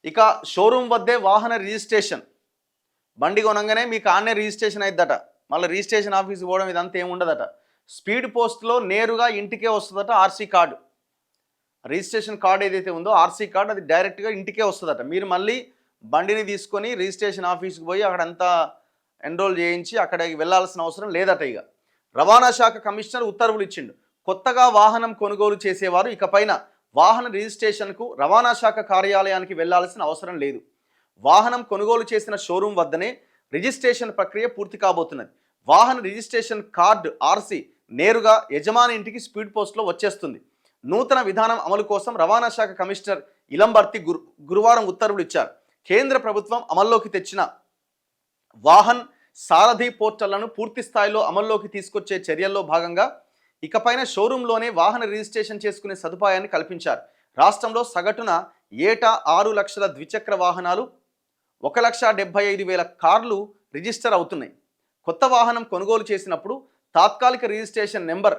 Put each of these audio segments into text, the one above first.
ఇక షోరూమ్ వద్దే వాహన రిజిస్ట్రేషన్. బండి కొనంగానే మీకు ఆన్నే రిజిస్ట్రేషన్ అయిద్దట. మళ్ళీ రిజిస్ట్రేషన్ ఆఫీస్కి పోవడం ఇదంతా ఏమి ఉండదట. స్పీడ్ పోస్ట్లో నేరుగా ఇంటికే వస్తుందట ఆర్సీ కార్డు. రిజిస్ట్రేషన్ కార్డు ఏదైతే ఉందో ఆర్సీ కార్డు అది డైరెక్ట్గా ఇంటికే వస్తుందట. మీరు మళ్ళీ బండిని తీసుకొని రిజిస్ట్రేషన్ ఆఫీస్కి పోయి అక్కడంతా ఎన్రోల్ చేయించి అక్కడికి వెళ్ళాల్సిన అవసరం లేదట. ఇక రవాణా శాఖ కమిషనర్ ఉత్తర్వులు ఇచ్చిండు. కొత్తగా వాహనం కొనుగోలు చేసేవారు ఇకపైన వాహన రిజిస్ట్రేషన్కు రవాణా శాఖ కార్యాలయానికి వెళ్లాల్సిన అవసరం లేదు. వాహనం కొనుగోలు చేసిన షోరూం వద్దనే రిజిస్ట్రేషన్ ప్రక్రియ పూర్తి కాబోతున్నది. వాహన రిజిస్ట్రేషన్ కార్డు ఆర్సీ నేరుగా యజమాని ఇంటికి స్పీడ్ పోస్ట్లో వచ్చేస్తుంది. నూతన విధానం అమలు కోసం రవాణా శాఖ కమిషనర్ ఇలంబర్తి గురువారం ఉత్తర్వులు ఇచ్చారు. కేంద్ర ప్రభుత్వం అమల్లోకి తెచ్చిన వాహన్ సారథి పోర్టళ్లను పూర్తి స్థాయిలో అమల్లోకి తీసుకొచ్చే చర్యల్లో భాగంగా ఇకపైన షోరూంలోనే వాహన రిజిస్ట్రేషన్ చేసుకునే సదుపాయాన్ని కల్పించారు. రాష్ట్రంలో సగటున ఏటా 6 లక్షల ద్విచక్ర వాహనాలు, 1,75,000 కార్లు రిజిస్టర్ అవుతున్నాయి. కొత్త వాహనం కొనుగోలు చేసినప్పుడు తాత్కాలిక రిజిస్ట్రేషన్ నెంబర్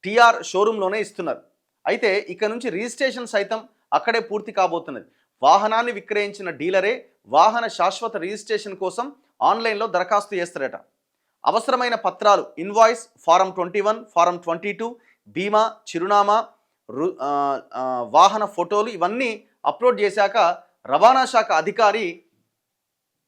టీఆర్ షోరూంలోనే ఇస్తున్నారు. అయితే ఇక నుంచి రిజిస్ట్రేషన్ సైతం అక్కడే పూర్తి కాబోతున్నది. వాహనాన్ని విక్రయించిన డీలరే వాహన శాశ్వత రిజిస్ట్రేషన్ కోసం ఆన్లైన్లో దరఖాస్తు చేస్తారట. అవసరమైన పత్రాలు ఇన్వాయిస్, ఫారం 21, ఫారం 22, బీమా, చిరునామా, వాహన ఫోటోలు ఇవన్నీ అప్లోడ్ చేశాక రవాణా శాఖ అధికారి